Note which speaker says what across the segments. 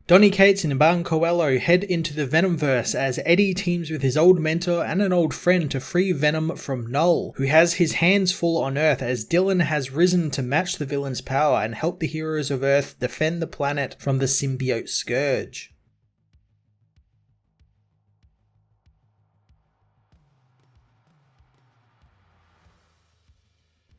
Speaker 1: Donny Cates and Iban Coelho head into the Venomverse as Eddie teams with his old mentor and an old friend to free Venom from Null, who has his hands full on Earth as Dylan has risen to match the villain's power and help the heroes of Earth defend the planet from the symbiote Scourge.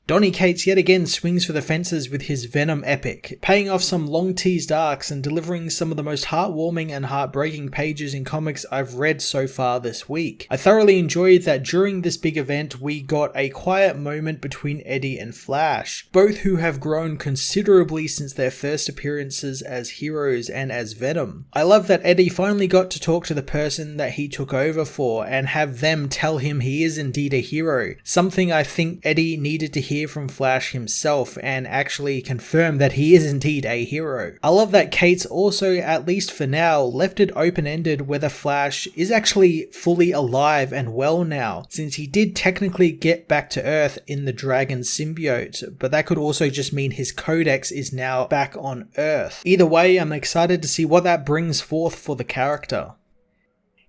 Speaker 1: Donny Cates yet again swings for the fences with his Venom epic, paying off some long teased arcs and delivering some of the most heartwarming and heartbreaking pages in comics I've read so far this week. I thoroughly enjoyed that during this big event we got a quiet moment between Eddie and Flash, both who have grown considerably since their first appearances as heroes and as Venom. I love that Eddie finally got to talk to the person that he took over for and have them tell him he is indeed a hero, something I think Eddie needed to hear from Flash himself and actually confirm that he is indeed a hero. I love that Cates also, at least for now, left it open-ended whether Flash is actually fully alive and well now, since he did technically get back to Earth in the Dragon symbiote, but that could also just mean his codex is now back on Earth. Either way, I'm excited to see what that brings forth for the character.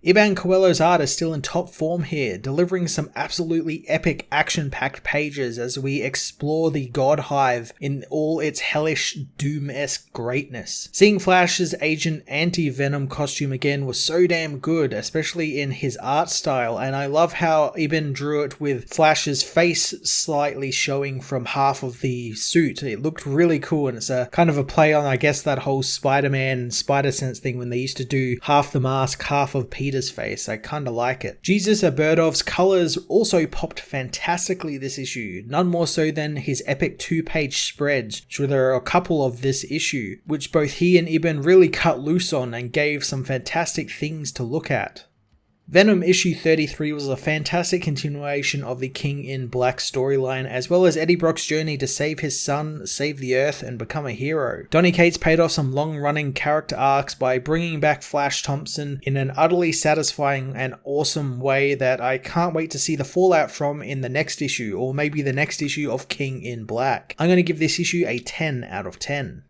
Speaker 1: Iban Coelho's art is still in top form here, delivering some absolutely epic action-packed pages as we explore the God Hive in all its hellish Doom-esque greatness. Seeing Flash's Agent Anti-Venom costume again was so damn good, especially in his art style, and I love how Iban drew it with Flash's face slightly showing from half of the suit. It looked really cool, and it's a kind of a play on, I guess, that whole Spider-Man Spider-Sense thing when they used to do half the mask, half of Peter's face. I kinda like it. Jesus Aberdov's colours also popped fantastically this issue, none more so than his epic 2-page spreads, which there are a couple of this issue, which both he and Iban really cut loose on and gave some fantastic things to look at. Venom issue 33 was a fantastic continuation of the King in Black storyline, as well as Eddie Brock's journey to save his son, save the Earth, and become a hero. Donny Cates paid off some long-running character arcs by bringing back Flash Thompson in an utterly satisfying and awesome way that I can't wait to see the fallout from in the next issue, or maybe the next issue of King in Black. I'm going to give this issue a 10 out of 10.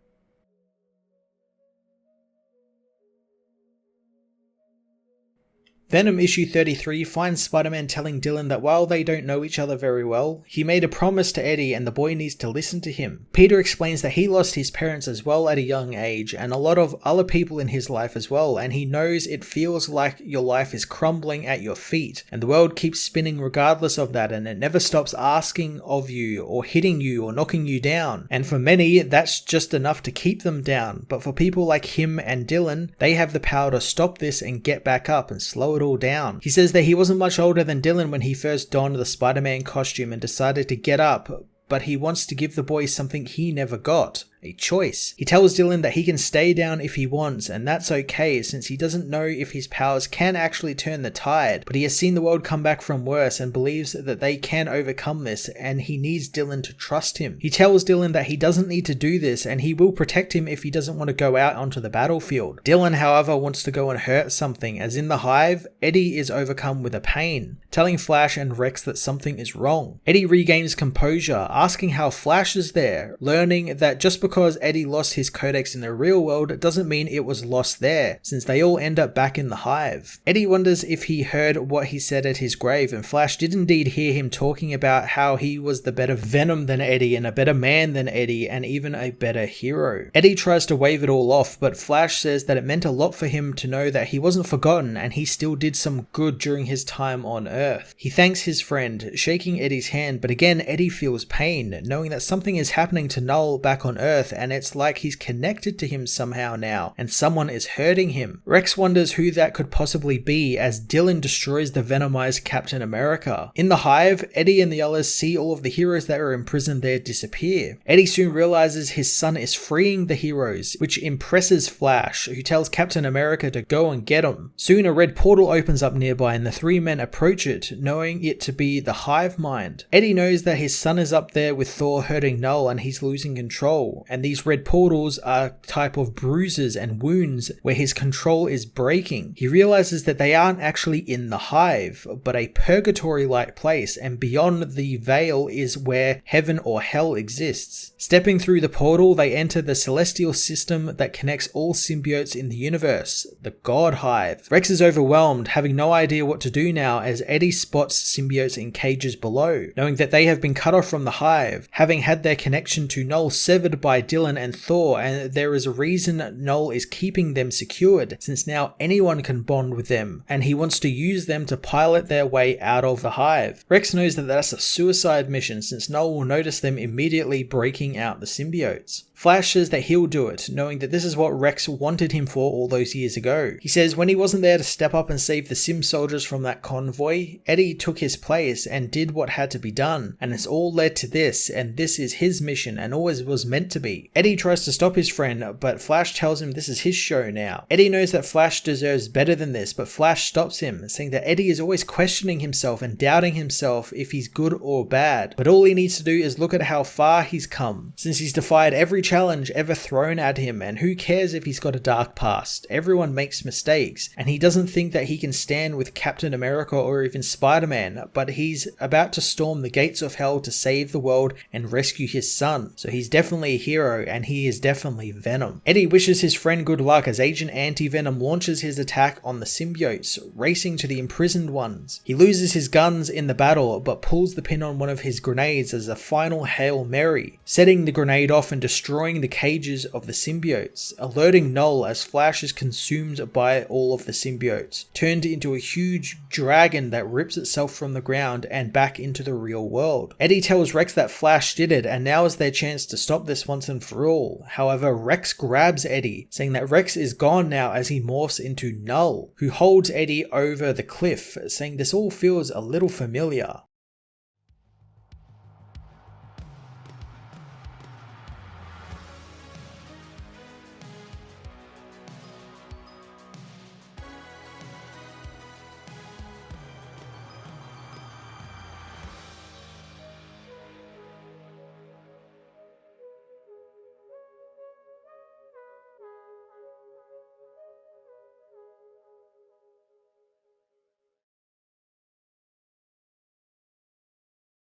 Speaker 1: Venom issue 33 finds Spider-Man telling Dylan that while they don't know each other very well, he made a promise to Eddie and the boy needs to listen to him. Peter explains that he lost his parents as well at a young age and a lot of other people in his life as well, and he knows it feels like your life is crumbling at your feet and the world keeps spinning regardless of that, and it never stops asking of you or hitting you or knocking you down, and for many that's just enough to keep them down, but for people like him and Dylan, they have the power to stop this and get back up and slow it all down. He says that he wasn't much older than Dylan when he first donned the Spider-Man costume and decided to get up, but he wants to give the boy something he never got. A choice. He tells Dylan that he can stay down if he wants, and that's okay since he doesn't know if his powers can actually turn the tide, but he has seen the world come back from worse and believes that they can overcome this, and he needs Dylan to trust him. He tells Dylan that he doesn't need to do this and he will protect him if he doesn't want to go out onto the battlefield. Dylan, however, wants to go and hurt something, as in the Hive, Eddie is overcome with a pain, telling Flash and Rex that something is wrong. Eddie regains composure, asking how Flash is there, learning that just because Eddie lost his codex in the real world doesn't mean it was lost there, since they all end up back in the Hive. Eddie wonders if he heard what he said at his grave, and Flash did indeed hear him talking about how he was the better Venom than Eddie, and a better man than Eddie, and even a better hero. Eddie tries to wave it all off, but Flash says that it meant a lot for him to know that he wasn't forgotten and he still did some good during his time on Earth. He thanks his friend, shaking Eddie's hand, but again Eddie feels pain, knowing that something is happening to Null back on Earth and it's like he's connected to him somehow now, and someone is hurting him. Rex wonders who that could possibly be as Dylan destroys the Venomized Captain America. In the Hive, Eddie and the others see all of the heroes that are imprisoned there disappear. Eddie soon realizes his son is freeing the heroes, which impresses Flash, who tells Captain America to go and get him. Soon a red portal opens up nearby and the three men approach it, knowing it to be the Hive Mind. Eddie knows that his son is up there with Thor hurting Null and he's losing control, and these red portals are a type of bruises and wounds where his control is breaking. He realizes that they aren't actually in the Hive, but a purgatory-like place, and beyond the veil is where heaven or hell exists. Stepping through the portal, they enter the celestial system that connects all symbiotes in the universe, the God Hive. Rex is overwhelmed, having no idea what to do now as Eddie spots symbiotes in cages below, knowing that they have been cut off from the Hive, having had their connection to Null severed by Dylan and Thor, and there is a reason Null is keeping them secured, since now anyone can bond with them, and he wants to use them to pilot their way out of the Hive. Rex knows that that's a suicide mission, since Null will notice them immediately breaking out the symbiotes. Flash says that he'll do it, knowing that this is what Rex wanted him for all those years ago. He says when he wasn't there to step up and save the Sim soldiers from that convoy, Eddie took his place and did what had to be done, and it's all led to this, and this is his mission and always was meant to be. Eddie tries to stop his friend, but Flash tells him this is his show now. Eddie knows that Flash deserves better than this, but Flash stops him, saying that Eddie is always questioning himself and doubting himself if he's good or bad, but all he needs to do is look at how far he's come, since he's defied every challenge ever thrown at him, and who cares if he's got a dark past? Everyone makes mistakes, and he doesn't think that he can stand with Captain America or even Spider-Man, but he's about to storm the gates of hell to save the world and rescue his son, so he's definitely a hero, and he is definitely Venom. Eddie wishes his friend good luck as Agent Anti-Venom launches his attack on the symbiotes, racing to the imprisoned ones. He loses his guns in the battle, but pulls the pin on one of his grenades as a final Hail Mary, setting the grenade off and destroying the cages of the symbiotes, alerting Null as Flash is consumed by all of the symbiotes, turned into a huge dragon that rips itself from the ground and back into the real world. Eddie tells Rex that Flash did it, and now is their chance to stop this once and for all. However, Rex grabs Eddie, saying that Rex is gone now as he morphs into Null, who holds Eddie over the cliff, saying this all feels a little familiar.